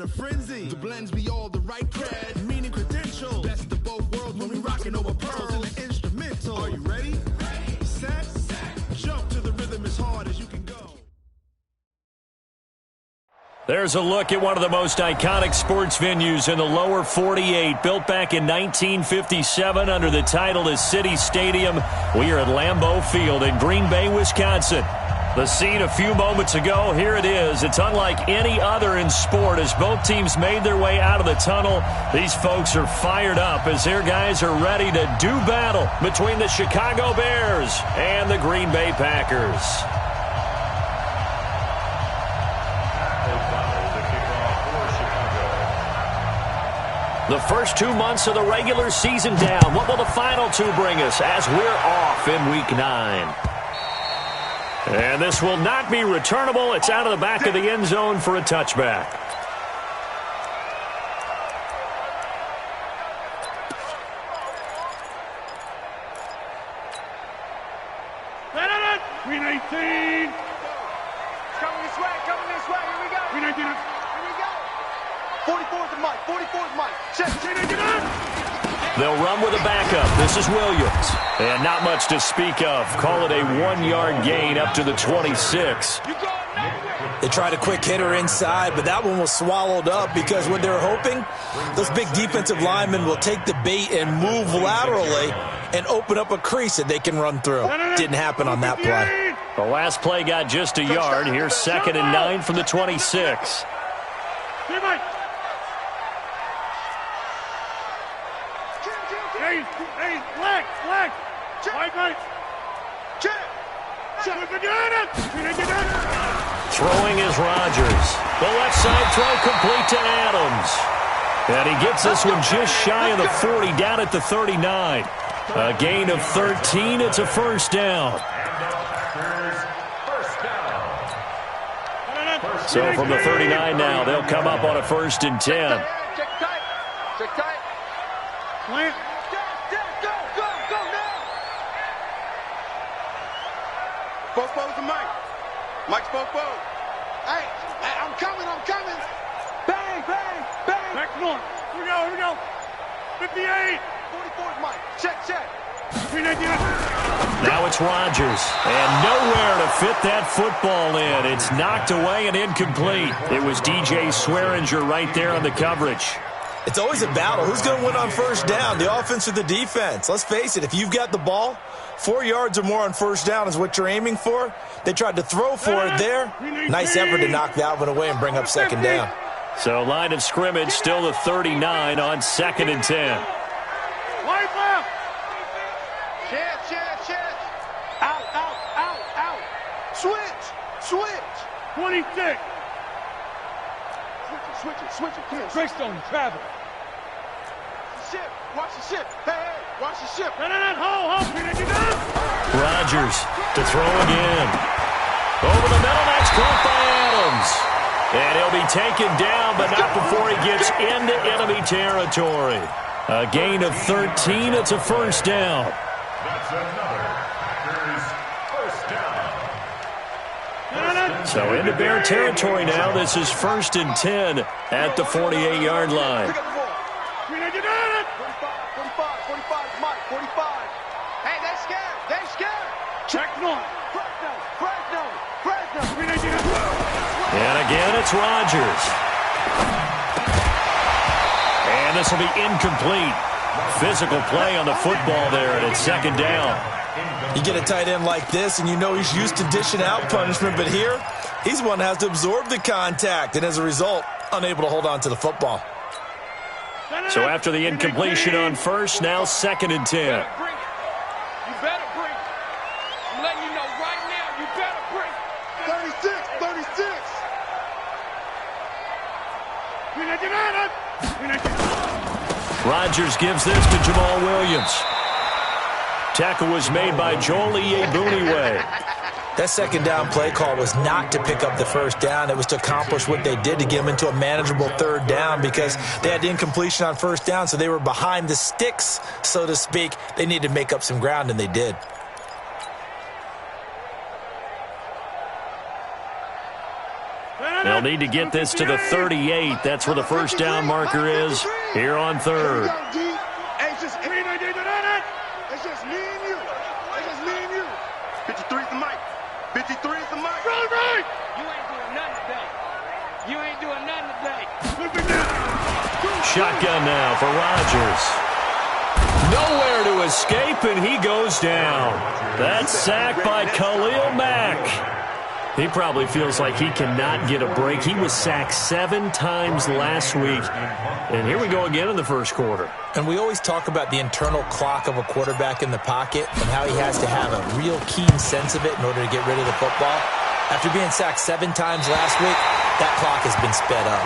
a frenzy. The blends be all the right cred, meaning credential. Best of both worlds when we rockin' over pearls in the instrumental. Are you ready? Set. Jump to the rhythm as hard as you can go. There's a look at one of the most iconic sports venues in the lower 48. Built back in 1957 under the title of City Stadium. We are at Lambeau Field in Green Bay, Wisconsin. The scene a few moments ago, here it is. It's unlike any other in sport as both teams made their way out of the tunnel. These folks are fired up as their guys are ready to do battle between the Chicago Bears and the Green Bay Packers. The first 2 months of the regular season down. What will the final two bring us as we're off in Week 9? And this will not be returnable. It's out of the back of the end zone for a touchback. Green 18. Coming this way. Here we go. Green 19. Here we go. 44's the Mike. 44's Mike. Check. They'll run with a backup. This is Williams. And not much to speak of. Call it a 1-yard gain up to the 26. They tried a quick hitter inside, but that one was swallowed up because what they're hoping, those big defensive linemen will take the bait and move laterally and open up a crease that they can run through. Didn't happen on that play. The last play got just a yard. Here's 2nd and 9 from the 26. Hey, flag. Right. Check. Throwing is Rodgers. The left side throw complete to Adams. And he gets this one just shy of the 40, down at the 39. A gain of 13. It's a first down. So from the 39 now, they'll come up on a 1st and 10. Check tight. Plant. Go now. Fofo's the Mike. Mike's Fofo. Hey, I'm coming. Bang. Back north. Here we go. 58. 44's Mike. Check. Green 19. Now it's Rodgers, and nowhere to fit that football in. It's knocked away and incomplete. It was DJ Swearinger right there on the coverage. It's always a battle. Who's going to win on first down, the offense or the defense? Let's face it, if you've got the ball, 4 yards or more on first down is what you're aiming for. They tried to throw for it there. Nice effort to knock that one away and bring up 2nd down. So line of scrimmage still the 39 on 2nd and 10. Wide left. Chance. Out. Switch. 26. Switch it, kids. Greystone, travel. Watch the ship. Hey, watch the ship. Hold. Rodgers to throw again. Over the middle, that's caught by Adams. And he'll be taken down, but not before he gets into enemy territory. A gain of 13. It's a first down. That's another first down. So into Bear territory now. This is 1st and 10 at the 48-yard line. 45, Mike, 45. Hey, they scared. Check north. Fresno. And again, it's Rodgers. And this will be incomplete. Physical play on the football there, and it's 2nd down. You get a tight end like this, and you know he's used to dishing out punishment, but here, he's one that has to absorb the contact, and as a result, unable to hold on to the football. So after the incompletion on first, now 2nd and 10. You better bring. I'm letting you know right now, you better bring. 36. Rodgers gives this to Jamal Williams. Tackle was made by Joel Iyiegbuniwe. That 2nd down play call was not to pick up the first down. It was to accomplish what they did to get them into a manageable 3rd down because they had incompletion on first down, so they were behind the sticks, so to speak. They needed to make up some ground, and they did. They'll need to get this to the 38. That's where the first down marker is here on third. It's just me and you. It's just me and you. 53's the mic. 53's the mic. Right. You ain't doing nothing today. You ain't doing nothing today. Shotgun now for Rodgers. Nowhere to escape, and he goes down. That's sacked by Khalil Mack. He probably feels like he cannot get a break. He was sacked 7 times last week. And here we go again in the first quarter. And we always talk about the internal clock of a quarterback in the pocket and how he has to have a real keen sense of it in order to get rid of the football. After being sacked 7 times last week, that clock has been sped up.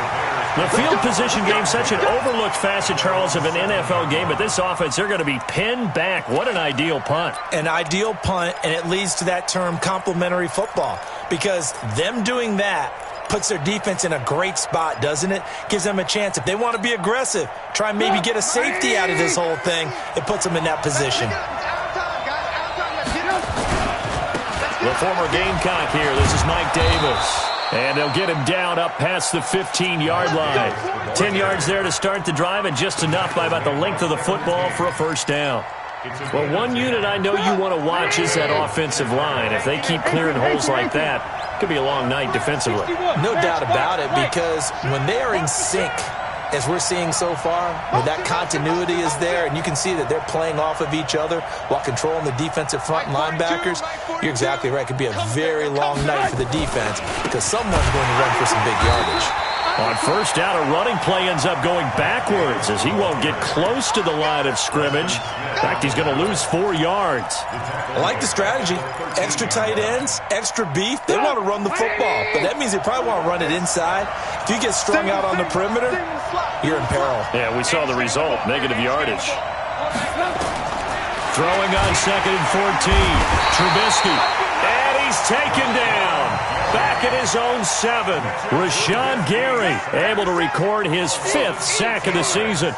The field position game, such an overlooked facet, Charles, of an NFL game. But this offense, they're going to be pinned back. What an ideal punt. An ideal punt, and it leads to that term complementary football. Because them doing that puts their defense in a great spot, doesn't it? Gives them a chance. If they want to be aggressive, try and maybe get a safety out of this whole thing, it puts them in that position. The former Gamecock here. This is Mike Davis. And they'll get him down up past the 15-yard line. 10 yards there to start the drive, and just enough by about the length of the football for a first down. Well, one unit I know you want to watch is that offensive line. If they keep clearing holes like that, it could be a long night defensively. No doubt about it, because when they are in sync, as we're seeing so far, where that continuity is there, and you can see that they're playing off of each other while controlling the defensive front and linebackers, you're exactly right. It could be a very long night for the defense because someone's going to run for some big yardage. On first down, a running play ends up going backwards as he won't get close to the line of scrimmage. In fact, he's going to lose 4 yards. I like the strategy. Extra tight ends, extra beef. They want to run the football, but that means they probably want to run it inside. If you get strung out on the perimeter, you're in peril. Yeah, we saw the result, negative yardage. Throwing on 2nd and 14. Trubisky. And he's taken down. Back at his own 7. Rashawn Gary able to record his 5th sack of the season.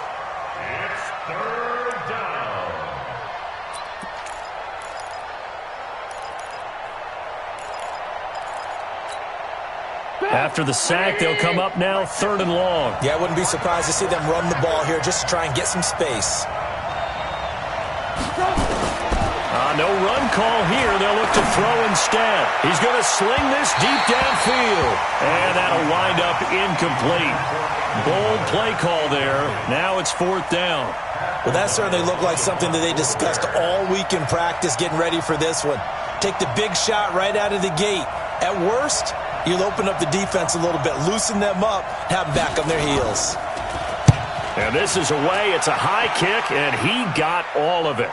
After the sack, they'll come up now 3rd and long. Yeah, I wouldn't be surprised to see them run the ball here just to try and get some space. No run call here. They'll look to throw instead. He's going to sling this deep downfield. And that'll wind up incomplete. Bold play call there. Now it's 4th down. Well, that certainly looked like something that they discussed all week in practice, getting ready for this one. Take the big shot right out of the gate. At worst, you'll open up the defense a little bit, loosen them up, have them back on their heels. And this is away. It's a high kick, and he got all of it.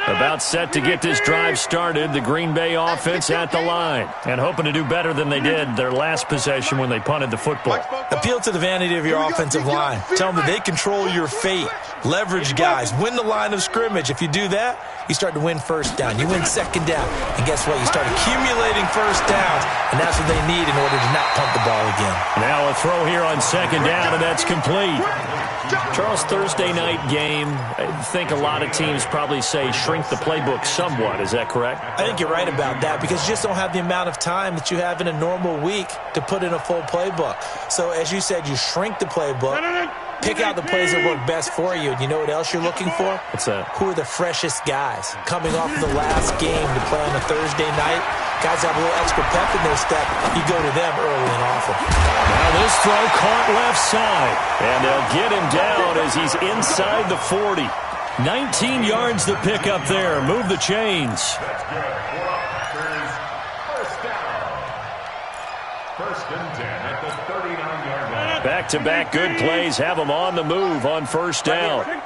About set to get this drive started, the Green Bay offense at the line and hoping to do better than they did their last possession when they punted the football. Appeal to the vanity of your offensive line. Tell them that they control your fate. Leverage guys. Win the line of scrimmage. If you do that, you start to win first down. You win second down. And guess what? You start accumulating first downs, and that's what they need in order to not punt the ball again. Now a throw here on 2nd down, and that's complete. Charles, Thursday night game, I think a lot of teams probably say shrink the playbook somewhat. Is that correct? I think you're right about that because you just don't have the amount of time that you have in a normal week to put in a full playbook. So as you said, you shrink the playbook, pick out the plays that work best for you. And you know what else you're looking for? What's that? Who are the freshest guys coming off of the last game to play on a Thursday night? Guys have a little extra pep in their step. You go to them early and often. Now this throw caught left side. And they'll get him down as he's inside the 40. 19 yards to pick up there. Move the chains. That's good. First down. 1st and 10 at the 39-yard line. Back-to-back good plays have them on the move on first down. 30.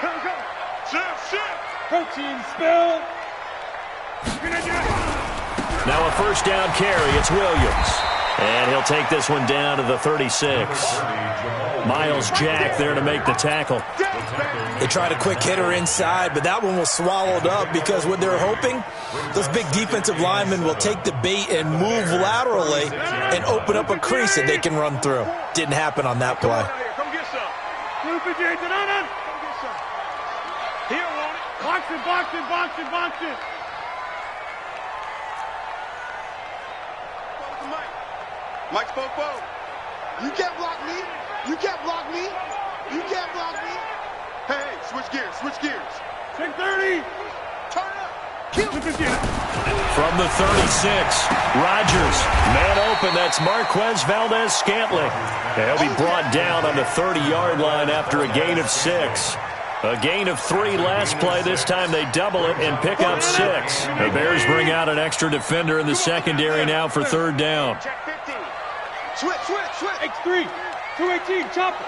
Go. Shift. Protein spill. Now a first down carry. It's Williams. And he'll take this one down to the 36. Miles Jack there to make the tackle. They tried a quick hitter inside, but that one was swallowed up because what they're hoping, those big defensive linemen will take the bait and move laterally and open up a crease that they can run through. Didn't happen on that play. Come get some. Come get some. Here, want it. Box it, box it, box it, box it. Mike spoke forward. You can't block me. You can't block me. You can't block me. Hey, switch gears, switch gears. 630. Turn up. Kill. From the 36, Rodgers. Man open, that's Marquez Valdez-Scantling. He'll be brought down on the 30-yard line after a gain of 6. A gain of 3 last play. This time they double it and pick up 6. The Bears bring out an extra defender in the secondary now for 3rd down. Switch. X3. 218. Chopper.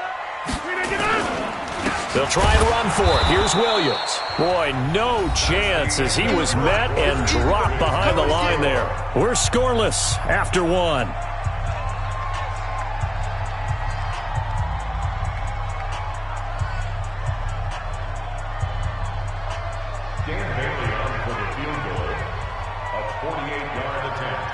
They'll try and run for it. Here's Williams. Boy, no chance as he was met and dropped behind the line there. We're scoreless after 1. Dan Bailey on for the field goal. A 48-yard attempt.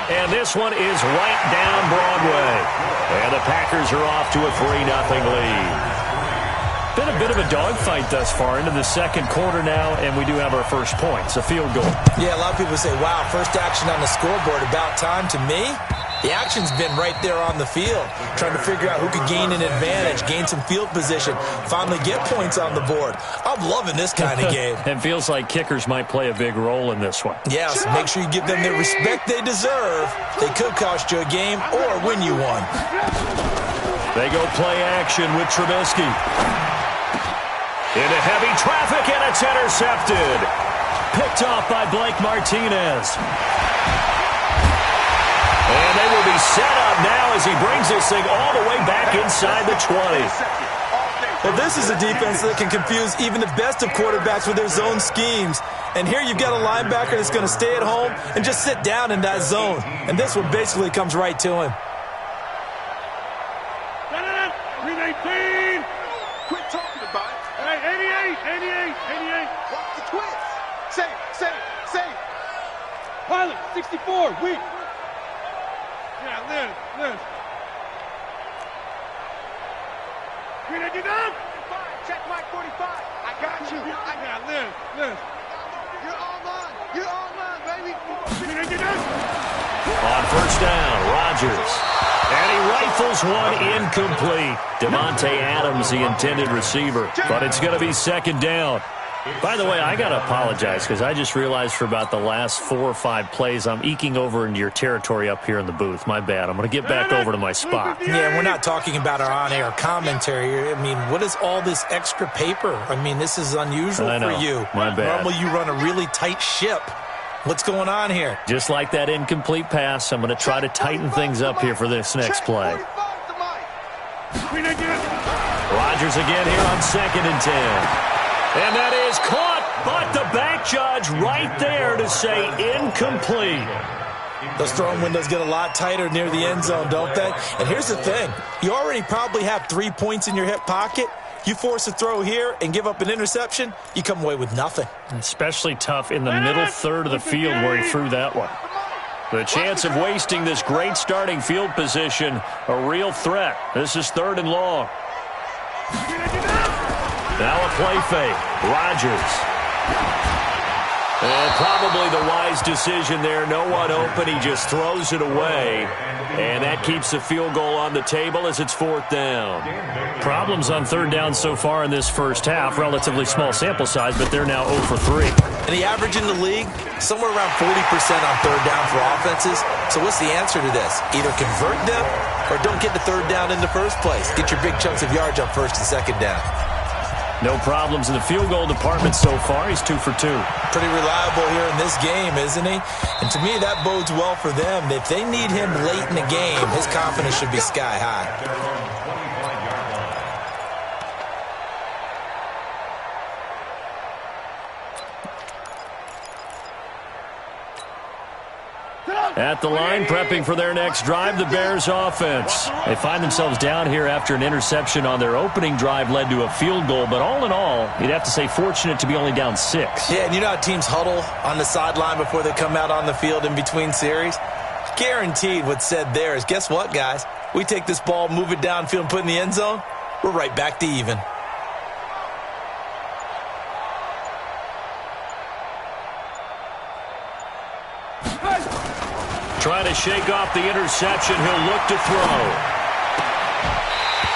And this one is right down Broadway. And the Packers are off to a 3-0 lead. Been a bit of a dogfight thus far into the second quarter now, and we do have our first points, a field goal. Yeah, a lot of people say, wow, first action on the scoreboard, about time. To me, the action's been right there on the field, trying to figure out who could gain an advantage, gain some field position, finally get points on the board. I'm loving this kind of game. It feels like kickers might play a big role in this one. Yes, make sure you give them the respect they deserve. They could cost you a game or win you one. They go play action with Trubisky. Into heavy traffic, and it's intercepted. Picked off by Blake Martinez. And they will be set up now as he brings this thing all the way back inside the 20. Well, this is a defense that can confuse even the best of quarterbacks with their zone schemes. And here you've got a linebacker that's going to stay at home and just sit down in that zone. And this one basically comes right to him. 318. Quit talking about it. Hey, 88. Watch the twist. Say. Pilot, 64. Weak. Yeah, Liz. 389. Check Mike 45. I got you. Yeah, Liz. You're online, baby. 389. On first down, Rodgers. And he rifles one incomplete. Devontae Adams, the intended receiver. But it's going to be 2nd down. By the way, I got to apologize because I just realized for about the last 4 or 5 plays, I'm eking over into your territory up here in the booth. My bad. I'm going to get back over to my spot. Yeah, we're not talking about our on-air commentary. I mean, what is all this extra paper? I mean, this is unusual for you. My bad. Normally you run a really tight ship. What's going on here? Just like that incomplete pass, I'm going to try to tighten things up here for this next play. Rodgers again here on 2nd and 10. And that is caught, but the back judge right there to say incomplete. Those throwing windows get a lot tighter near the end zone, don't they? And here's the thing. You already probably have 3 points in your hip pocket. You force a throw here and give up an interception, you come away with nothing. Especially tough in the middle third of the field where he threw that one. The chance of wasting this great starting field position, a real threat. This is 3rd and long. Now a play fake. Rodgers. And probably the wise decision there. No one open. He just throws it away. And that keeps the field goal on the table as it's 4th down. Problems on 3rd down so far in this first half. Relatively small sample size, but they're now 0 for 3. And the average in the league, somewhere around 40% on 3rd down for offenses. So what's the answer to this? Either convert them or don't get the 3rd down in the first place. Get your big chunks of yards on 1st and 2nd down. No problems in the field goal department so far. He's 2 for 2. Pretty reliable here in this game, isn't he? And to me, that bodes well for them. If they need him late in the game, his confidence should be sky high. At the line, prepping for their next drive, the Bears offense. They find themselves down here after an interception on their opening drive led to a field goal. But all in all, you'd have to say fortunate to be only down 6. Yeah, and you know how teams huddle on the sideline before they come out on the field in between series? Guaranteed what's said there is, guess what, guys? We take this ball, move it downfield, and put it in the end zone, we're right back to even. Trying to shake off the interception. He'll look to throw.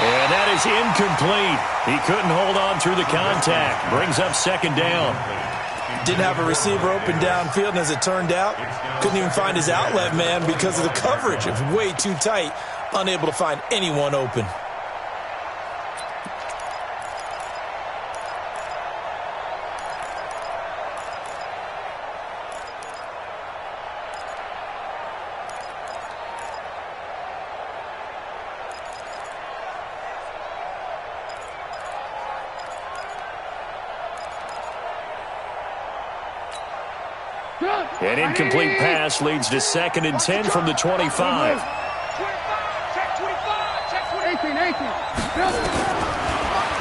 And that is incomplete. He couldn't hold on through the contact. Brings up second down. Didn't have a receiver open downfield, and as it turned out, couldn't even find his outlet man because of the coverage. It was way too tight, unable to find anyone open. An incomplete pass leads to 2nd and 10 from the 25.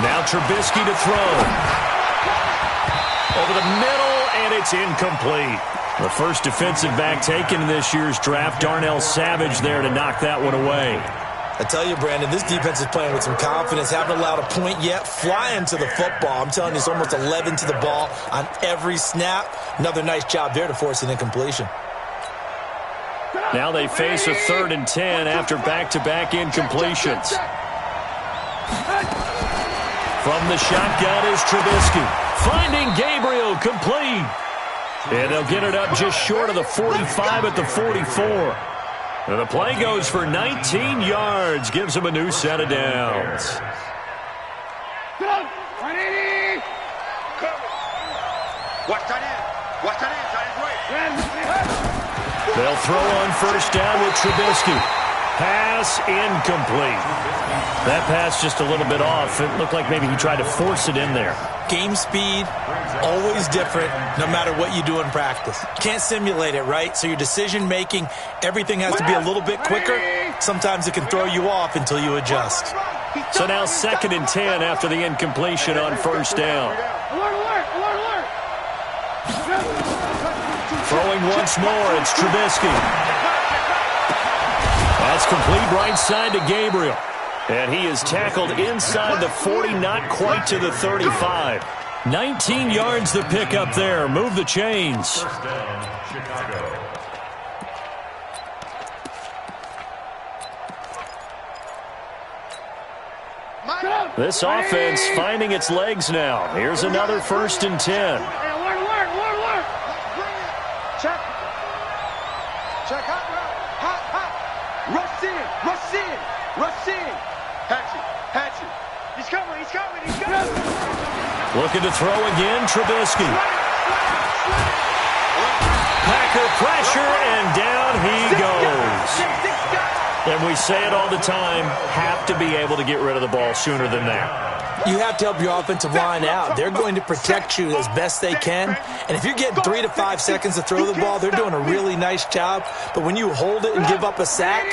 Now Trubisky to throw. Over the middle, and it's incomplete. The first defensive back taken in this year's draft, Darnell Savage there to knock that one away. I tell you, Brandon, this defense is playing with some confidence. Haven't allowed a point yet. Flying to the football. I'm telling you, it's almost 11 to the ball on every snap. Another nice job there to force an incompletion. Now they face a 3rd and 10 after back-to-back incompletions. From the shotgun is Trubisky. Finding Gabriel, complete. And they'll get it up just short of the 45 at the 44. And the play goes for 19 yards. Gives them a new set of downs. Watch that in. Watch that in. They'll throw on first down with Trubisky. Pass incomplete. That pass just a little bit off. It looked like maybe he tried to force it in there. Game speed, always different, no matter what you do in practice. Can't simulate it, right? So your decision-making, everything has to be a little bit quicker. Sometimes it can throw you off until you adjust. So now 2nd and 10 after the incompletion on first down. Throwing once more, it's Trubisky. That's complete right side to Gabriel. And he is tackled inside the 40, not quite to the 35. 19 yards the pick up there. Move the chains. First down, Chicago. This offense finding its legs now. Here's another 1st and 10. Check. Check. Hot. Rush in. Hatchet. He's coming. Looking to throw again, Trubisky. Packer pressure, and down he goes. And we say it all the time, have to be able to get rid of the ball sooner than that. You have to help your offensive line out. They're going to protect you as best they can. And if you're getting 3 to 5 seconds to throw the ball, they're doing a really nice job. But when you hold it and give up a sack,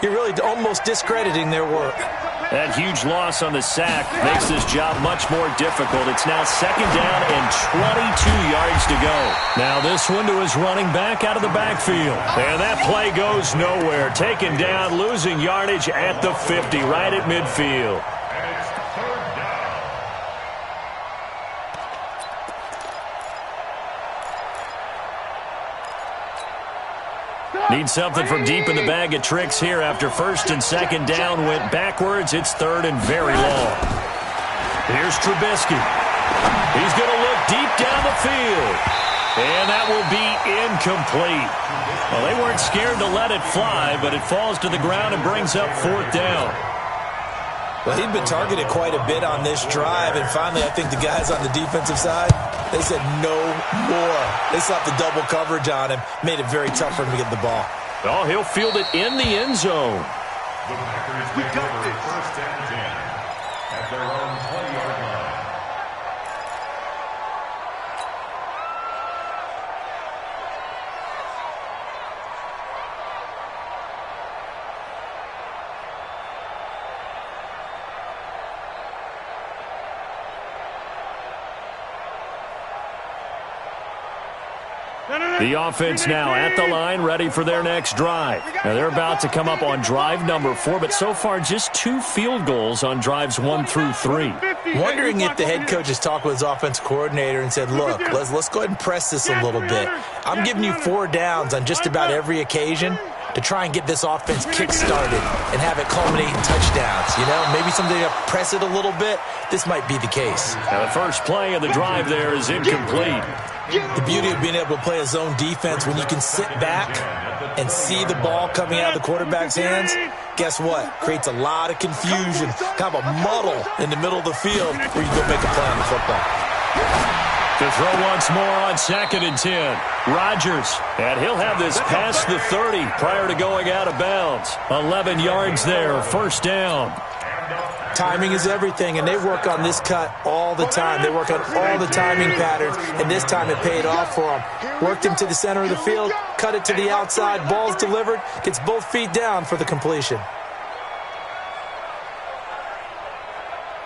you're really almost discrediting their work. That huge loss on the sack makes this job much more difficult. It's now 2nd down and 22 yards to go. Now this one to his running back out of the backfield. And that play goes nowhere. Taken down, losing yardage at the 50, right at midfield. And it's 3rd down. Need something from deep in the bag of tricks here after 1st and 2nd down went backwards. It's 3rd and very long. Here's Trubisky. He's going to look deep down the field. And that will be incomplete. Well, they weren't scared to let it fly, but it falls to the ground and brings up 4th down. Well, he'd been targeted quite a bit on this drive, and finally I think the guys on the defensive side, they said no more. They slapped the double coverage on him, made it very tough for him to get the ball. Oh, he'll field it in the end zone. The Packers take over 1st and 10 at their own 20-yard line. The offense now at the line, ready for their next drive. Now they're about to come up on drive number 4, but so far just 2 field goals on drives 1 through 3. Wondering if the head coach has talked with his offensive coordinator and said, look, let's go ahead and press this a little bit. I'm giving you 4 downs on just about every occasion to try and get this offense kick-started and have it culminate in touchdowns. You know, maybe somebody to press it a little bit. This might be the case. Now the first play of the drive there is incomplete. The beauty of being able to play a zone defense when you can sit back and see the ball coming out of the quarterback's hands, guess what? Creates a lot of confusion, kind of a muddle in the middle of the field where you go make a play on the football. To throw once more on 2nd and 10. Rodgers, and he'll have this past the 30 prior to going out of bounds. 11 yards there, first down. Timing is everything, and they work on this cut all the time. They work on all the timing patterns, and this time it paid off for them. Worked him to the center of the field, cut it to the outside, ball's delivered, gets both feet down for the completion.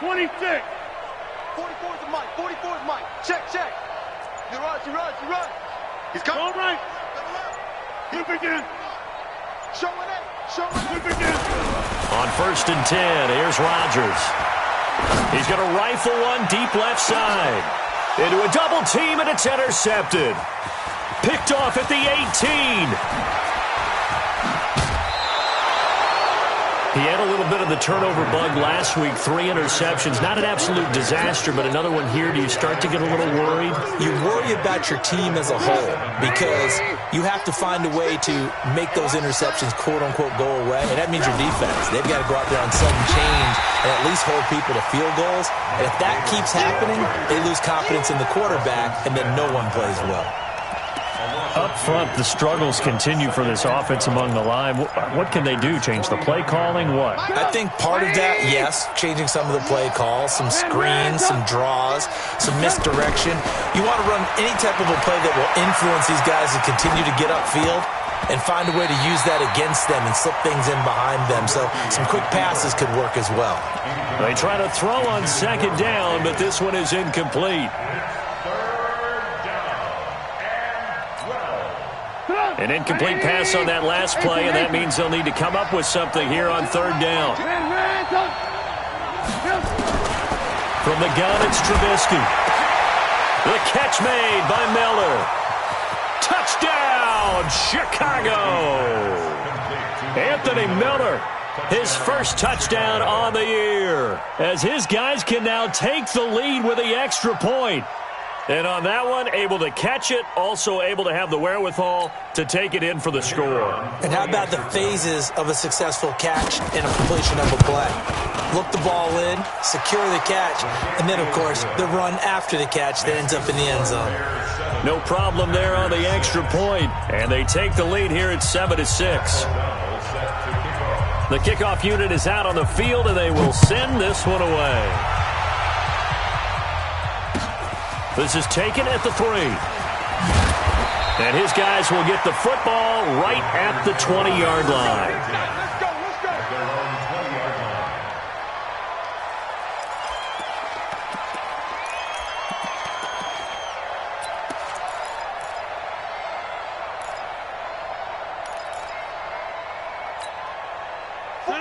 26. 44 is Mike. 44 is Mike. Check. He runs. He's coming. All right. Flip again. Show it. Flip again. On 1st and 10, here's Rodgers. He's going to rifle one deep left side. Into a double team, and it's intercepted. Picked off at the 18. He had a little bit of the turnover bug last week, 3 interceptions. Not an absolute disaster, but another one here. Do you start to get a little worried? You worry about your team as a whole because you have to find a way to make those interceptions, quote-unquote, go away, and that means your defense. They've got to go out there on sudden change and at least hold people to field goals. And if that keeps happening, they lose confidence in the quarterback, and then no one plays well. Up front, the struggles continue for this offense among the line. What can they do? Change the play calling? What? I think part of that, yes, changing some of the play calls, some screens, some draws, some misdirection. You want to run any type of a play that will influence these guys to continue to get upfield and find a way to use that against them and slip things in behind them. So some quick passes could work as well. They try to throw on 2nd down, but this one is incomplete. An incomplete pass on that last play, and that means they'll need to come up with something here on 3rd down. From the gun, it's Trubisky. The catch made by Miller. Touchdown, Chicago! Anthony Miller, his first touchdown on the year, as his guys can now take the lead with the extra point. And on that one, able to catch it, also able to have the wherewithal to take it in for the score. And how about the phases of a successful catch and a completion of a play? Look the ball in, secure the catch, and then, of course, the run after the catch that ends up in the end zone. No problem there on the extra point, and they take the lead here at 7-6. The kickoff unit is out on the field, and they will send this one away. This is taken at the 3. And his guys will get the football right at the 20-yard line. Let's go.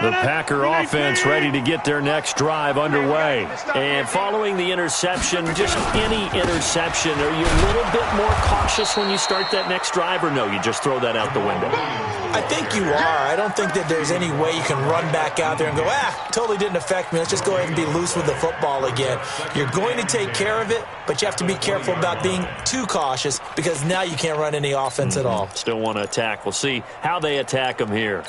The Packer offense ready to get their next drive underway. And following the interception, just any interception, are you a little bit more cautious when you start that next drive, or no, you just throw that out the window? I think you are. I don't think that there's any way you can run back out there and go, totally didn't affect me. Let's just go ahead and be loose with the football again. You're going to take care of it, but you have to be careful about being too cautious because now you can't run any offense at all. Still want to attack. We'll see how they attack them here.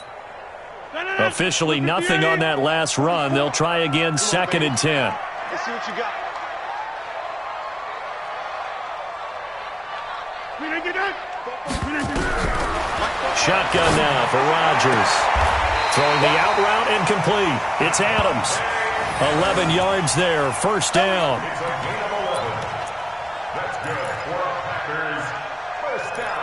Officially nothing on that last run. They'll try again, 2nd and 10. Let's see what you got. Shotgun now for Rodgers. Throwing the out route incomplete. It's Adams. 11 yards there, first down. That's good for Packers. First down.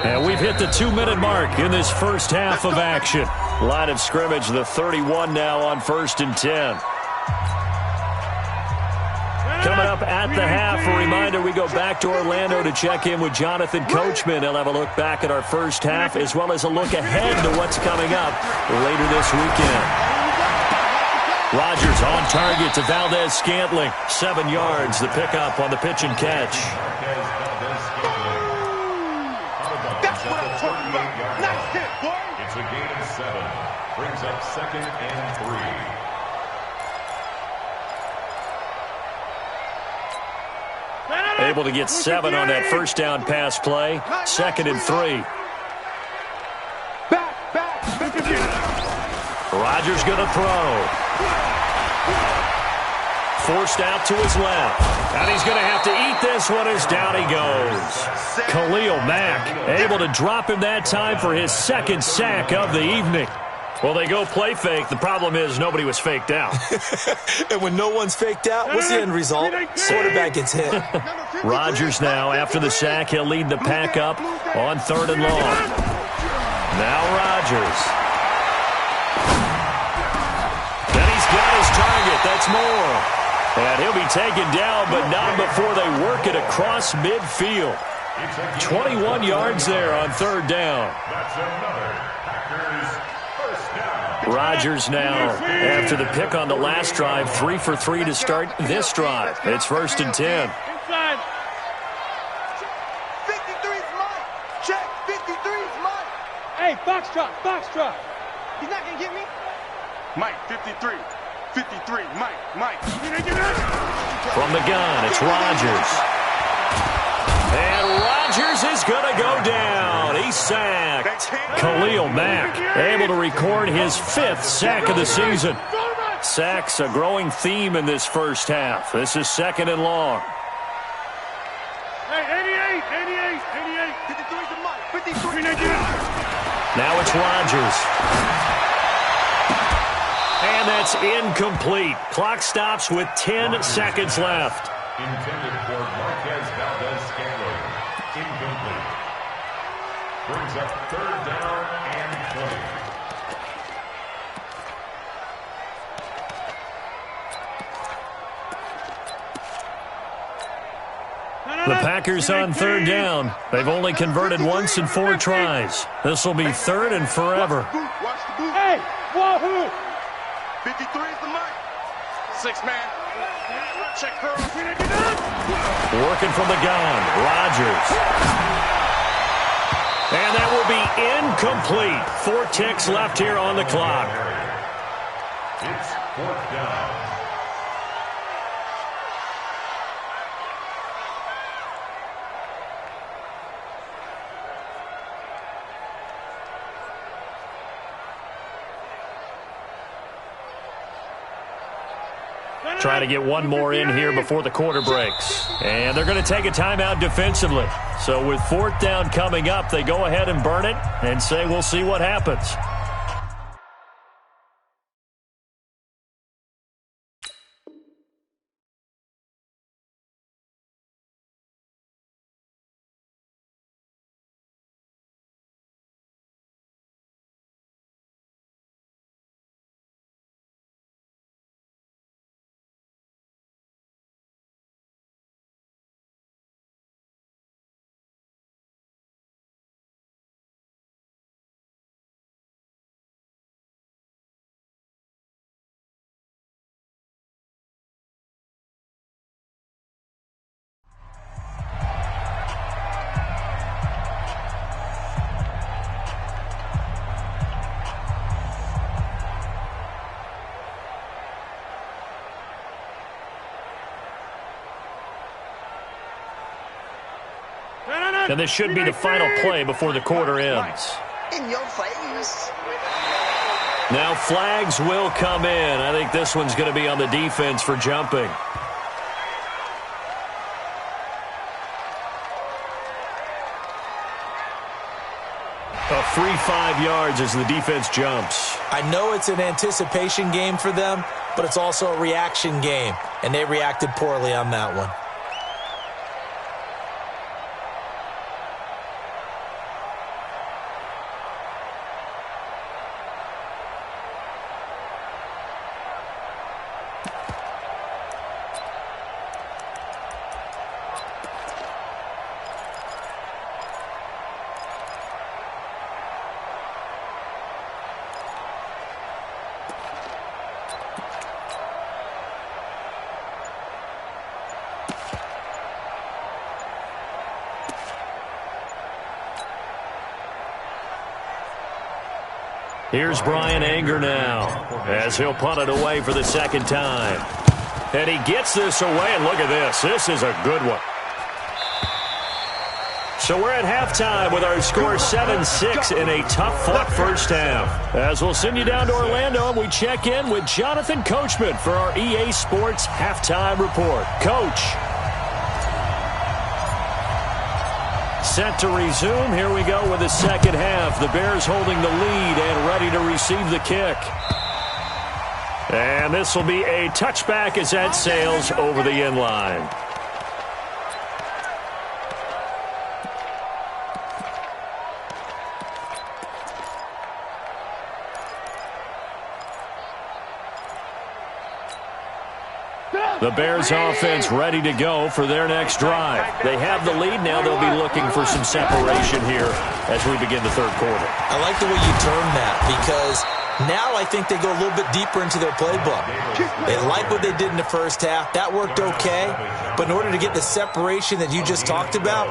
And we've hit the 2-minute mark in this first half of action. Line of scrimmage, the 31 now on 1st and 10. Coming up at the half, a reminder we go back to Orlando to check in with Jonathan Coachman. He'll have a look back at our first half as well as a look ahead to what's coming up later this weekend. Rodgers on target to Valdez-Scantling. 7 yards, the pickup on the pitch and catch. That's what I'm talking about. Nice hit, boy. It's a gain of 7. Brings up 2nd and 3. Able to get 7 on that first down pass play. 2nd and 3. Rodgers going to throw. Forced out to his left. And he's going to have to eat this one as down he goes. Khalil Mack able to drop him that time for his 2nd sack of the evening. Well, they go play fake. The problem is nobody was faked out. And when no one's faked out, what's the end result? Quarterback gets hit. Rodgers now, after the sack, he'll lead the pack up on 3rd and long. Now Rodgers. Then he's got his target. That's Moore. And he'll be taken down, but not before they work it across midfield. 21 yards there on 3rd down. That's another Packers first down. Rodgers now, after the pick on the last drive, 3 for 3 to start this drive. It's 1st and 10. Inside. 53's mine. Check. 53's mine. Hey, box drop, box drop. He's not going to get me. Mike, 53. 53. Mike. From the gun, it's Rodgers. And Rodgers is going to go down. He's sacked. Khalil Mack able to record his 5th sack of the season. Sacks a growing theme in this first half. This is 2nd and long. Hey, 88. 53's the Mike. 53. Now it's Rodgers. And that's incomplete. Clock stops with 10 seconds left. Intended for Marquez Valdez-Scantling. Incomplete. Brings up 3rd down and 20. The Packers on 3rd down. They've only converted once in 4 tries. This will be 3rd and forever. Watch the boot. Hey, wahoo. 53's the Mike. 6 man. Check her. Working from the gun, Rodgers. And that will be incomplete. 4 ticks left here on the clock. It's 4th down. Trying to get one more in here before the quarter breaks. And they're going to take a timeout defensively. So with 4th down coming up, they go ahead and burn it and say we'll see what happens. And this should be the final play before the quarter ends. In your face. Now flags will come in. I think this one's going to be on the defense for jumping. A free 5 yards as the defense jumps. I know it's an anticipation game for them, but it's also a reaction game, and they reacted poorly on that one. Here's Brian Anger now as he'll punt it away for the second time. And he gets this away, and look at this. This is a good one. So we're at halftime with our score 7-6 in a tough-fought first half. As we'll send you down to Orlando, and we check in with Jonathan Coachman for our EA Sports Halftime Report. Coach. Set to resume. Here we go with the second half. The Bears holding the lead and ready to receive the kick. And this will be a touchback as that sails over the end line. The Bears offense ready to go for their next drive. They have the lead now. They'll be looking for some separation here as we begin the third quarter. I like the way you termed that because now I think they go a little bit deeper into their playbook. They like what they did in the first half. That worked okay. But in order to get the separation that you just talked about,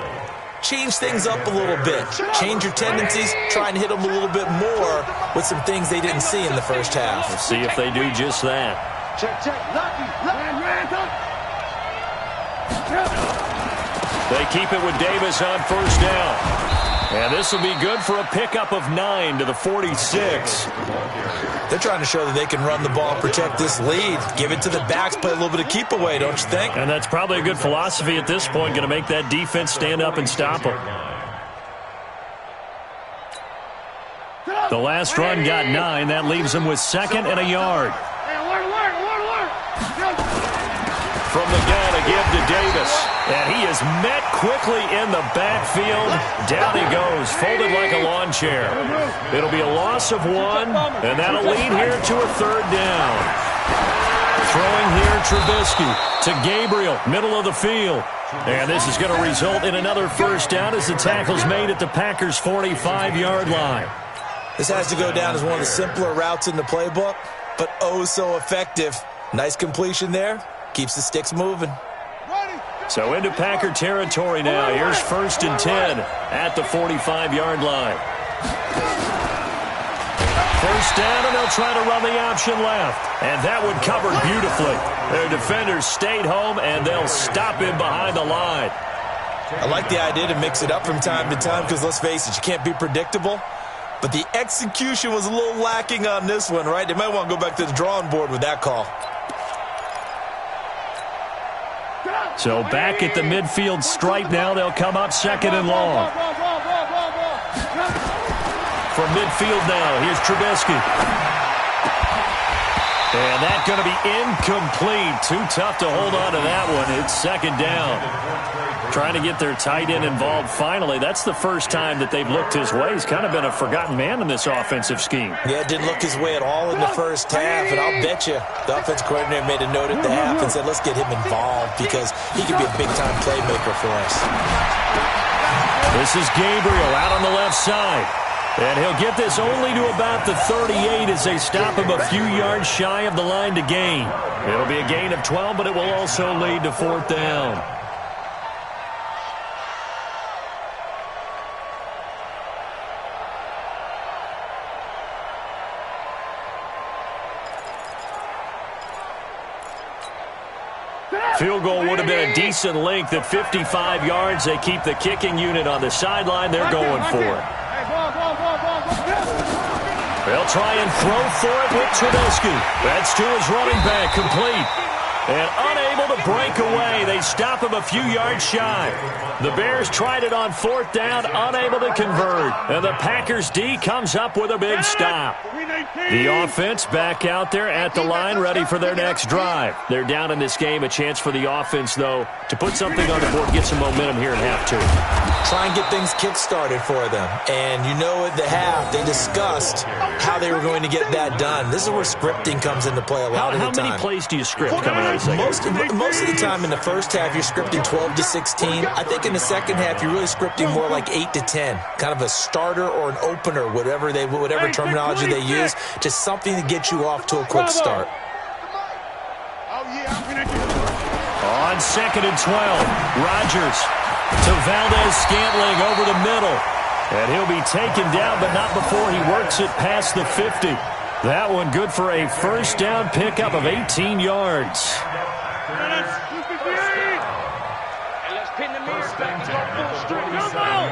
change things up a little bit. Change your tendencies. Try and hit them a little bit more with some things they didn't see in the first half. We'll see if they do just that. Check. They keep it with Davis on first down. And this will be good for a pickup of 9 to the 46. They're trying to show that they can run the ball and protect this lead. Give it to the backs, play a little bit of keep away, don't you think? And that's probably a good philosophy at this point, going to make that defense stand up and stop them. The last run got 9. That leaves them with 2nd and a yard. From the gun, a give to Davis. And he is met quickly in the backfield. Down he goes, folded like a lawn chair. It'll be a loss of 1, and that'll lead here to a third down. Throwing here, Trubisky to Gabriel, middle of the field. And this is going to result in another first down as the tackle's made at the Packers' 45-yard line. This has to go down as one of the simpler routes in the playbook, but oh so effective. Nice completion there. Keeps the sticks moving. So into Packer territory now. Here's 1st and 10 at the 45-yard line. First down, and they'll try to run the option left. And that one covered beautifully. Their defenders stayed home, and they'll stop him behind the line. I like the idea to mix it up from time to time because, let's face it, you can't be predictable. But the execution was a little lacking on this one, right? They might want to go back to the drawing board with that call. So back at the midfield stripe now, they'll come up 2nd and long. From midfield now, here's Trubisky. And that's going to be incomplete. Too tough to hold on to that one. It's 2nd down. Trying to get their tight end involved finally. That's the first time that they've looked his way. He's kind of been a forgotten man in this offensive scheme. Yeah, didn't look his way at all in the first half, and I'll bet you the offensive coordinator made a note at the half and said, let's get him involved because he could be a big-time playmaker for us. This is Gabriel out on the left side. And he'll get this only to about the 38 as they stop him a few yards shy of the line to gain. It'll be a gain of 12, but it will also lead to 4th down. Field goal would have been a decent length at 55 yards. They keep the kicking unit on the sideline. They're going for it. They'll try and throw for it with Trubisky. That's to his running back, complete. And unable to break away. They stop him a few yards shy. The Bears tried it on 4th down, unable to convert. And the Packers D comes up with a big stop. The offense back out there at the line, ready for their next drive. They're down in this game. A chance for the offense, though, to put something on the board, get some momentum here in half 2. Try and get things kick-started for them. And you know at the half, they discussed how they were going to get that done. This is where scripting comes into play a lot of the time. How many plays do you script coming out of the second? Most of the time in the first half, you're scripting 12 to 16. I think in the second half, you're really scripting more like 8 to 10. Kind of a starter or an opener, whatever terminology they use. Just something to get you off to a quick start. On 2nd and 12, Rodgers to Valdez-Scantling over the middle. And he'll be taken down, but not before he works it past the 50. That one good for a first down pickup of 18 yards. Let's pin the mirror back to our full strength. Come on!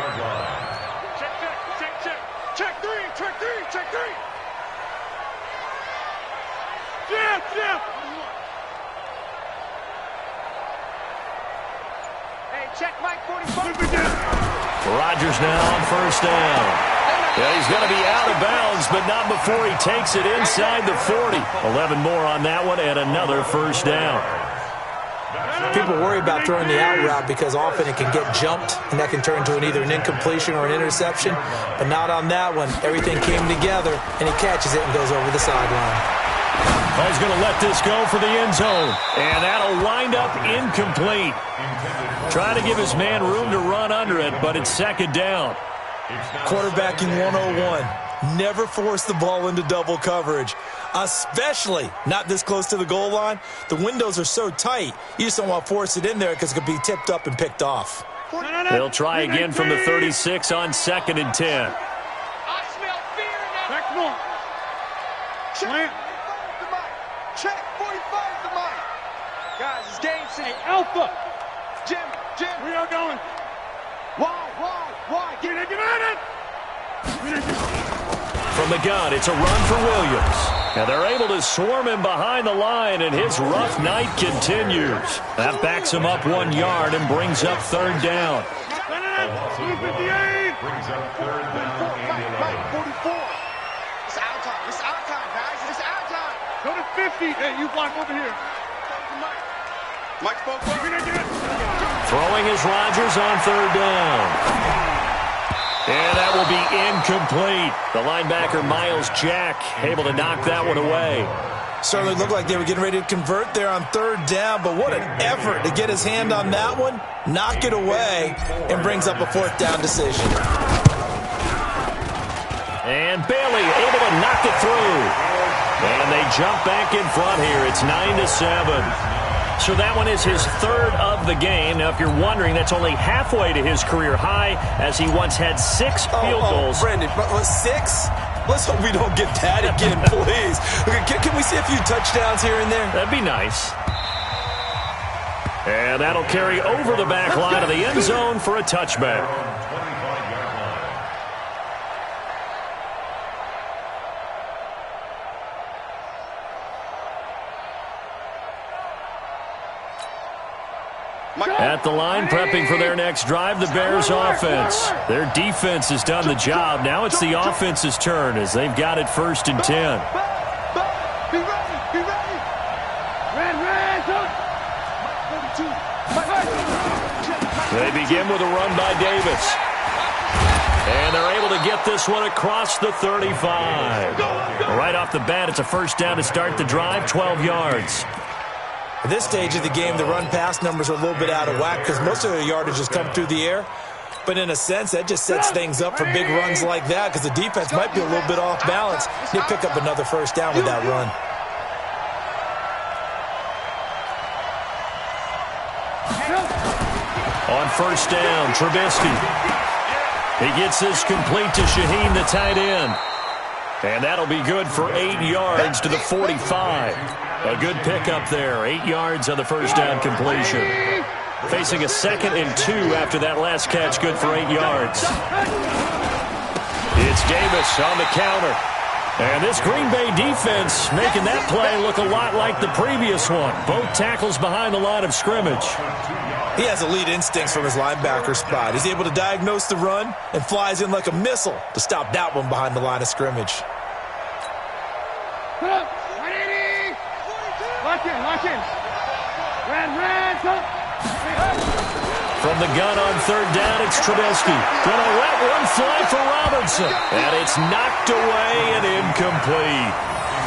Check three. Jeff! Hey, check Mike 45. Rodgers now on first down. Yeah, he's going to be out of bounds, but not before he takes it inside the 40. 11 more on that one and another first down. People worry about throwing the out route because often it can get jumped, and that can turn into either an incompletion or an interception. But not on that one. Everything came together, and he catches it and goes over the sideline. Oh, he's going to let this go for the end zone. And that'll wind up incomplete. Trying to give his man room to run under it, but it's second down. Quarterbacking 101. Never force the ball into double coverage, especially not this close to the goal line. The windows are so tight, you just don't want to force it in there because it could be tipped up and picked off. They'll try again from the 36 on 2nd and 10. I smell fear in that. Back more. Check 45 to Mike. Guys, it's game 6. Hey, Alpha. Jim. We are going. Why? Get it. From the gun, it's a run for Williams. And they're able to swarm him behind the line, and his rough night continues. That backs him up 1 yard and brings up third down. Brings up third down and 11. 44. It's out time, guys. It's out time. Go to 50. Hey, you block over here. Mike spoke up. Throwing is Rodgers on third down. And that will be incomplete. The linebacker, Miles Jack, able to knock that one away. Certainly looked like they were getting ready to convert there on third down, but what an effort to get his hand on that one, knock it away, and brings up a fourth down decision. And Bailey able to knock it through. And they jump back in front here. It's 9-7. So that one is his third of the game. Now, if you're wondering, that's only halfway to his career high, as he once had 6 field goals. Brandon, 6? Let's hope we don't get that again, please. Okay, can we see a few touchdowns here and there? That'd be nice. And that'll carry over the back line of the end zone for a touchback. At the line, prepping for their next drive, the Bears offense. Their defense has done the job. Now it's the offense's turn as they've got it 1st and 10. Be ready. They begin with a run by Davis. And they're able to get this one across the 35. Right off the bat, it's a first down to start the drive, 12 yards. At this stage of the game, the run-pass numbers are a little bit out of whack because most of their yardage has come through the air. But in a sense, that just sets things up for big runs like that because the defense might be a little bit off balance. They pick up another first down with that run. On first down, Trubisky. He gets this complete to Shaheen, the tight end. And that'll be good for 8 yards to the 45. A good pickup there. 8 yards on the first down completion. Facing a 2nd and 2 after that last catch. Good for 8 yards. It's Davis on the counter. And this Green Bay defense making that play look a lot like the previous one. Both tackles behind the line of scrimmage. He has elite instincts from his linebacker spot. He's able to diagnose the run and flies in like a missile to stop that one behind the line of scrimmage. Watch in. Red, From the gun on third down, it's Trubisky. Gonna let one fly for Robinson. And it's knocked away and incomplete.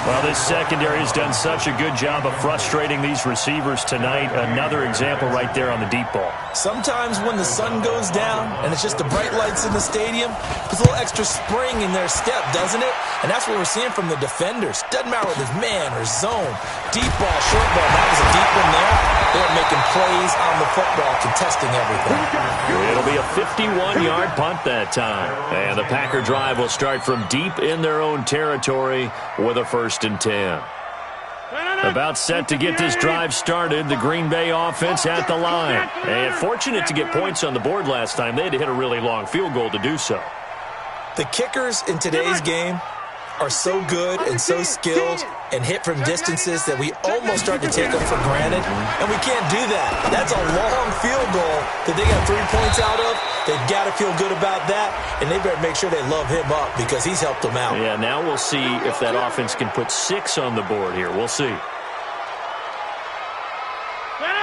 Well, this secondary has done such a good job of frustrating these receivers tonight. Another example right there on the deep ball. Sometimes when the sun goes down and it's just the bright lights in the stadium, there's a little extra spring in their step, doesn't it? And that's what we're seeing from the defenders. Doesn't matter whether it's man or zone. Deep ball, short ball, that was a deep one there. They're making plays on the football, contesting everything. It'll be a 51-yard punt that time. And the Packer drive will start from deep in their own territory with a 1st and 10. About set to get this drive started, the Green Bay offense at the line. And fortunate to get points on the board last time. They had to hit a really long field goal to do so. The kickers in today's game are so good and so skilled and hit from distances that we almost start to take them for granted, and we can't do that. That's a long field goal that they got 3 points out of. They've got to feel good about that, and they better make sure they love him up because he's helped them out. Yeah, now we'll see if that offense can put 6 on the board here. We'll see.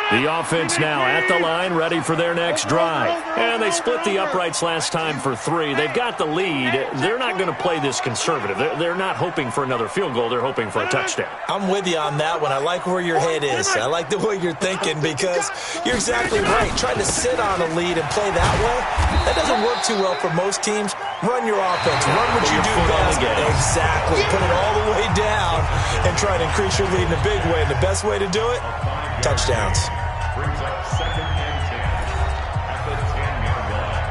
The offense now at the line, ready for their next drive. And they split the uprights last time for 3. They've got the lead. They're not going to play this conservative. They're not hoping for another field goal. They're hoping for a touchdown. I'm with you on that one. I like where your head is. I like the way you're thinking because you're exactly right. Trying to sit on a lead and play that way, that doesn't work too well for most teams. Run your offense. Run what you do best. Exactly. Put it all the way down and try to increase your lead in a big way. And the best way to do it, touchdowns. Brings up 2nd and 10 at the 10-yard line.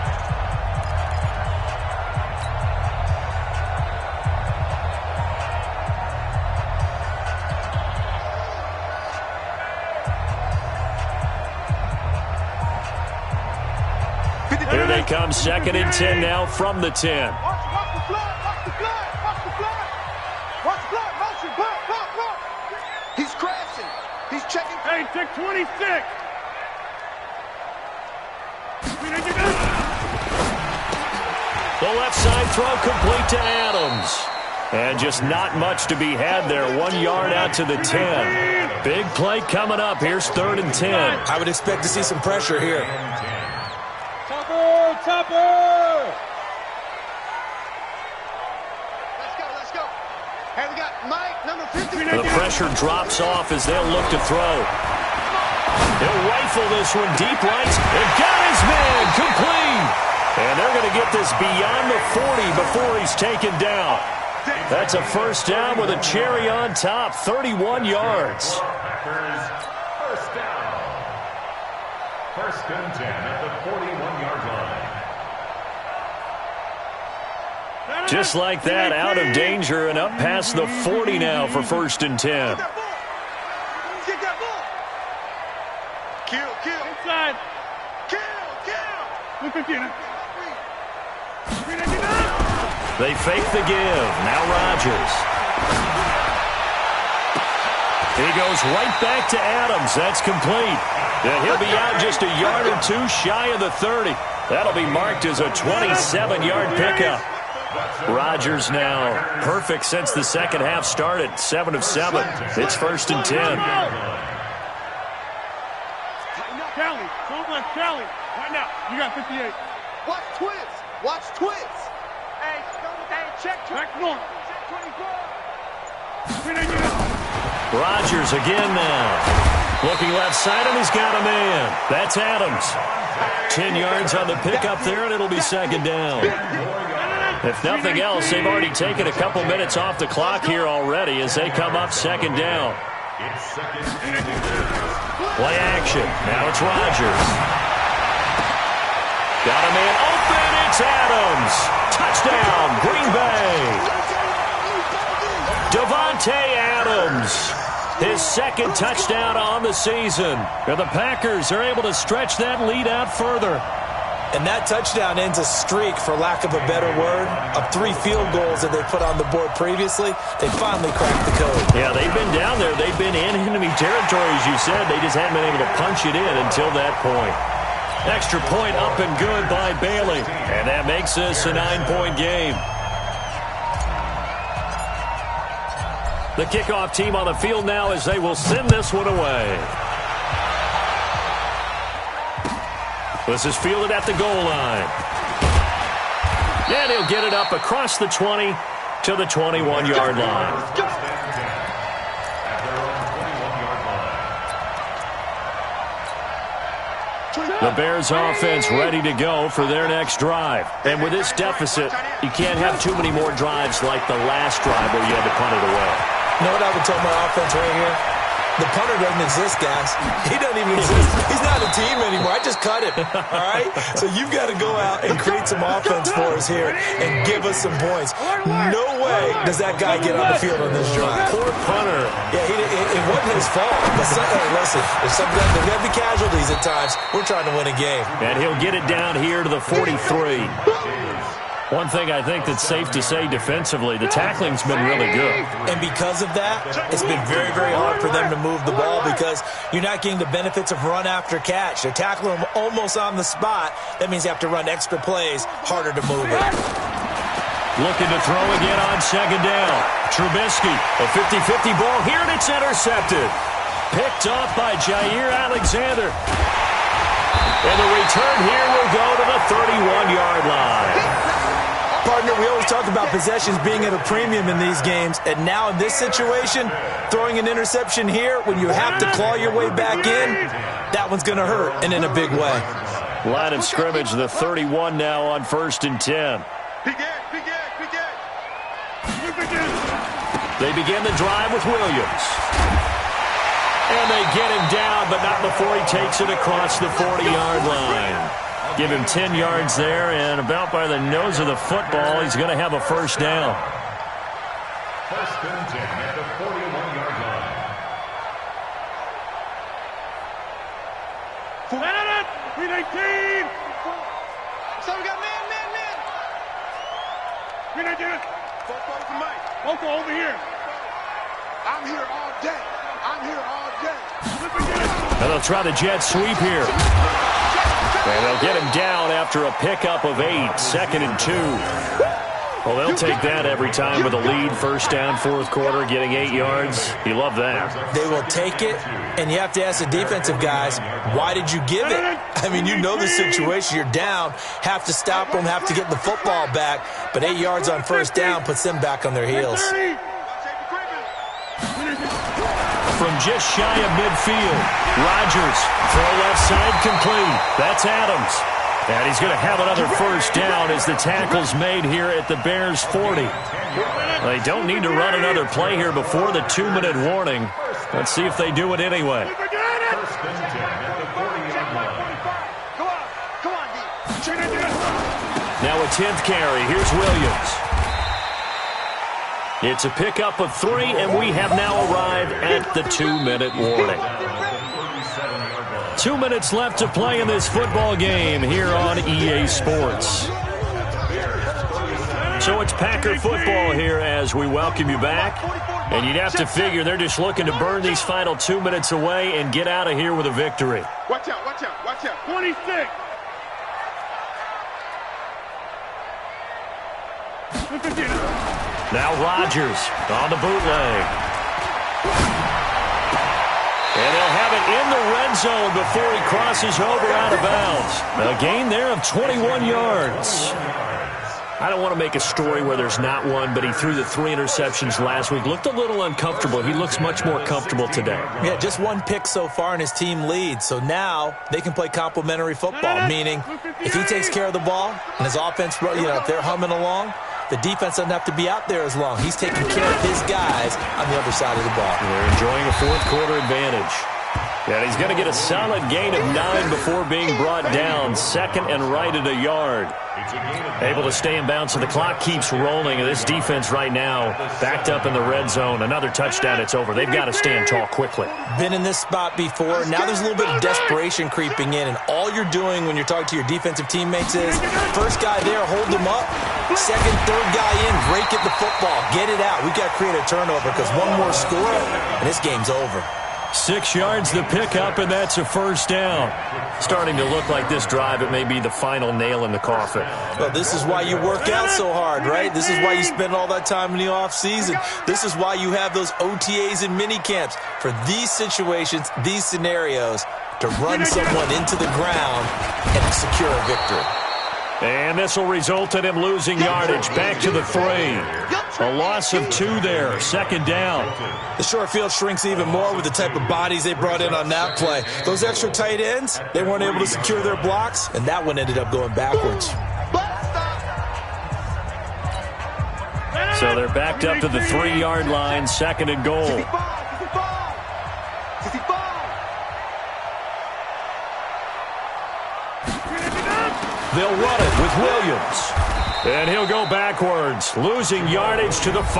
Here they come, 2nd and 10 now from the 10. Watch the flag, watch the flag, watch the flag. Watch the flag, motion, block. He's crashing. He's checking. Hey, check 26. The left side throw complete to Adams. And just not much to be had there. 1 yard out to the 10. Big play coming up. Here's 3rd and 10. I would expect to see some pressure here. Topper! Let's go. Hey, we got Mike, number 50. The pressure drops off as they'll look to throw. He'll rifle this one deep right. And got his man complete. And they're going to get this beyond the 40 before he's taken down. That's a 1st down with a cherry on top. 31 yards. Packers, 1st down. 1st and 10 at the 41-yard line. Just like that, out of danger and up past the 40 now for 1st and 10. Get that ball. Kill. Inside. Kill. 215. They fake the give. Now Rodgers. He goes right back to Adams. That's complete. And he'll be out just a yard or 2 shy of the 30. That'll be marked as a 27-yard pickup. Rodgers now perfect since the second half started. 7 of 7. It's 1st and 10. Kelly. Don't let Kelly. Right now. You got 58. Watch twins. Hey, check north. Check 24. Rodgers again now. Looking left side, and he's got a man. That's Adams. 10 yards on the pickup there, and it'll be 2nd down. If nothing else, they've already taken a couple minutes off the clock here already as they come up 2nd down. Play action. Now it's Rodgers. Got a man open. It's Adams. Touchdown, Green Bay. Davante Adams. His 2nd touchdown on the season. And the Packers are able to stretch that lead out further. And that touchdown ends a streak, for lack of a better word, of 3 field goals that they put on the board previously. They finally cracked the code. Yeah, they've been down there. They've been in enemy territory, as you said. They just haven't been able to punch it in until that point. Extra point up and good by Bailey. And that makes this a 9-point game. The kickoff team on the field now as they will send this one away. This is fielded at the goal line. And he'll get it up across the 20 to the 21-yard line. The Bears offense ready to go for their next drive. And with this deficit, you can't have too many more drives like the last drive where you had to punt it away. You know what I would tell my offense right here? The punter Turner doesn't exist, guys. He doesn't even exist. He's not a team anymore. I just cut him, all right? So you've got to go out and create some offense for us here and give us some points. No way does that guy get on the field on this drive. Poor punter. Yeah, it wasn't his fault. But listen, there's going to be casualties at times. We're trying to win a game. And he'll get it down here to the 43. One thing I think that's safe to say defensively, the tackling's been really good. And because of that, it's been very, very hard for them to move the ball because you're not getting the benefits of run after catch. They're tackling them almost on the spot. That means you have to run extra plays, harder to move it. Looking to throw again on second down. Trubisky, a 50-50 ball here, and it's intercepted. Picked off by Jair Alexander. And the return here will go to the 31-yard line. Partner, we always talk about possessions being at a premium in these games, and now in this situation, throwing an interception here when you have to claw your way back in, that one's going to hurt, and in a big way. Line of scrimmage, the 31 now on 1st and 10. They begin the drive with Williams. And they get him down, but not before he takes it across the 40-yard line. Give him 10 yards there, and about by the nose of the football, he's going to have a first down. 1st and 10 at the 41-yard line. Read 18. So we got man. Read 18. Foco over here. I'm here all day. And they'll try the jet sweep here. And they'll get him down after a pickup of 8, 2nd and 2. Well, they'll take that every time with a lead. First down, 4th quarter, getting 8 yards. You love that. They will take it, and you have to ask the defensive guys, why did you give it? I mean, you know the situation. You're down, have to stop them, have to get the football back, but 8 yards on first down puts them back on their heels. From just shy of midfield, Rodgers, throw left side complete. That's Adams. And he's going to have another first down as the tackle's made here at the Bears' 40. They don't need to run another play here before the 2-minute warning. Let's see if they do it anyway. 1st and 10 at the 40-yard line. Now a 10th carry. Here's Williams. It's a pickup of 3, and we have now arrived at the 2-minute warning. 2 minutes left to play in this football game here on EA Sports. So it's Packer football here as we welcome you back. And you'd have to figure they're just looking to burn these final 2 minutes away and get out of here with a victory. Watch out. 26. Now Rodgers on the bootleg. And they'll have it in the red zone before he crosses over out of bounds. A gain there of 21 yards. I don't want to make a story where there's not one, but he threw the 3 interceptions last week. Looked a little uncomfortable. He looks much more comfortable today. Yeah, just 1 pick so far and his team leads. So now they can play complementary football, meaning if he takes care of the ball and his offense, if they're humming along, the defense doesn't have to be out there as long. He's taking care of his guys on the other side of the ball. They're enjoying a 4th quarter advantage. And he's going to get a solid gain of 9 before being brought down. 2nd and right at a yard. Able to stay in bounds, so the clock keeps rolling. And this defense right now backed up in the red zone. Another touchdown, it's over. They've got to stand tall quickly. Been in this spot before. Now there's a little bit of desperation creeping in. And all you're doing when you're talking to your defensive teammates is, first guy there, hold them up. Second, third guy in, rake at the football. Get it out. We've got to create a turnover because one more score, and this game's over. 6 yards the pickup, and that's a first down. Starting to look like this drive, it may be the final nail in the coffin. Well, this is why you work out so hard, right? This is why you spend all that time in the offseason. This is why you have those OTAs and mini camps for these situations, these scenarios, to run someone into the ground and secure a victory. And this will result in him losing yardage. Back to the 3. A loss of 2 there. 2nd down. The short field shrinks even more with the type of bodies they brought in on that play. Those extra tight ends, they weren't able to secure their blocks, and that one ended up going backwards. So they're backed up to the 3-yard line. 2nd and goal. They'll run it with Williams. And he'll go backwards, losing yardage to the 5.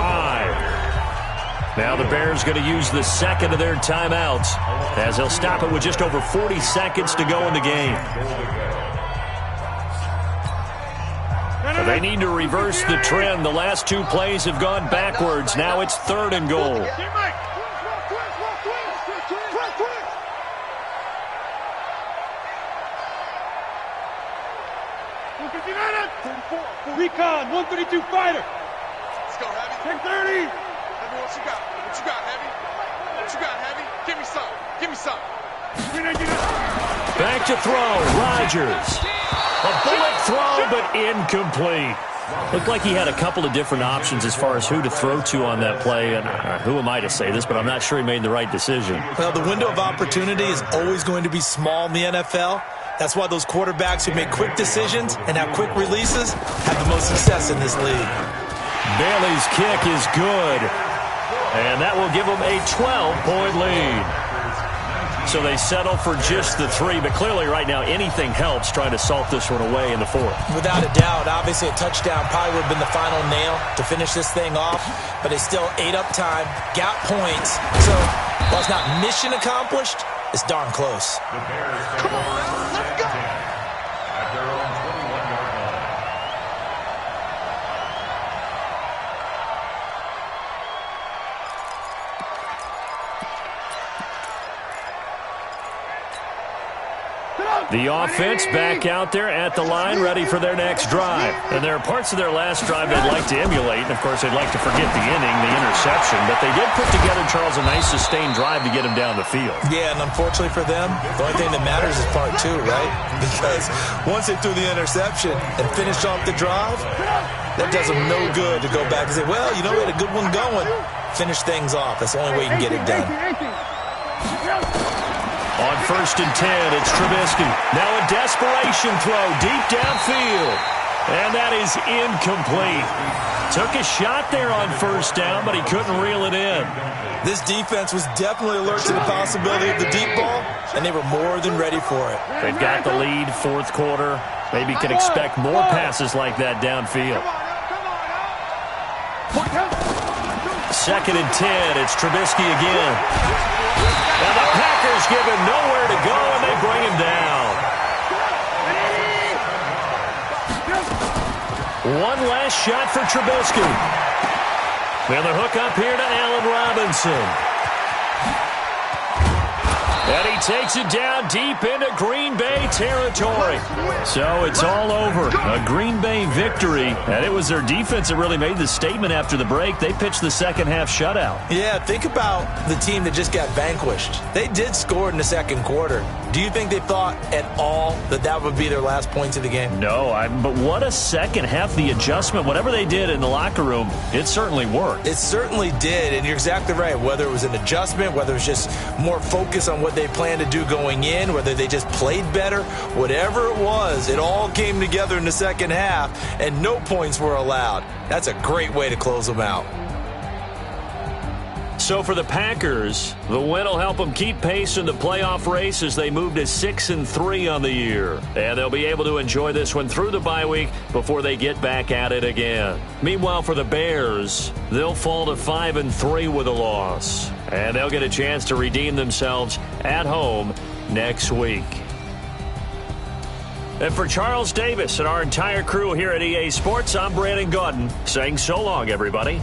Now the Bears going to use the second of their timeouts as they'll stop it with just over 40 seconds to go in the game. So they need to reverse the trend. The last 2 plays have gone backwards. Now it's 3rd and goal. Recon, 132 fighter. Let's go, Heavy. 1030. Heavy, what you got? What you got, Heavy? What you got, Heavy? Give me some. Give me some. Back to throw. Rodgers. A bullet throw, but incomplete. Looked like he had a couple of different options as far as who to throw to on that play. And who am I to say this, but I'm not sure he made the right decision. Well, the window of opportunity is always going to be small in the NFL. That's why those quarterbacks who make quick decisions and have quick releases have the most success in this league. Bailey's kick is good. And that will give them a 12-point lead. So they settle for just the 3, but clearly right now anything helps trying to salt this one away in the 4th. Without a doubt, obviously a touchdown probably would have been the final nail to finish this thing off, but they still ate up time, got points. So while it's not mission accomplished, it's darn close. Come on, let's go. At their own 21-yard line. The offense back out there at the line, ready for their next drive. And there are parts of their last drive they'd like to emulate. And, of course, they'd like to forget the inning, the interception. But they did put together, Charles, a nice sustained drive to get him down the field. Yeah, and unfortunately for them, the only thing that matters is part 2, right? Because once they threw the interception and finished off the drive, that does them no good to go back and say, well, you know, we had a good one going. Finish things off. That's the only way you can get it done. On 1st and 10, it's Trubisky. Now a desperation throw deep downfield. And that is incomplete. Took a shot there on 1st down, but he couldn't reel it in. This defense was definitely alert to the possibility of the deep ball, and they were more than ready for it. They've got the lead, 4th quarter. Maybe can expect more passes like that downfield. 2nd and 10, it's Trubisky again. And the Packers give him nowhere to go, and they bring him down. One last shot for Trubisky. And the hook up here to Allen Robinson. And he takes it down deep into Green Bay territory. So it's all over. A Green Bay victory. And it was their defense that really made the statement after the break. They pitched the second-half shutout. Yeah, think about the team that just got vanquished. They did score in the 2nd quarter. Do you think they thought at all that that would be their last points of the game? No, but what a second half. The adjustment, whatever they did in the locker room, it certainly worked. It certainly did, and you're exactly right. Whether it was an adjustment, whether it was just more focus on what they planned to do going in, whether they just played better, whatever it was, it all came together in the 2nd half, and no points were allowed. That's a great way to close them out. So for the Packers, the win will help them keep pace in the playoff race as they move to 6-3 on the year. And they'll be able to enjoy this one through the bye week before they get back at it again. Meanwhile, for the Bears, they'll fall to 5-3 with a loss. And they'll get a chance to redeem themselves at home next week. And for Charles Davis and our entire crew here at EA Sports, I'm Brandon Gaudin saying so long, everybody.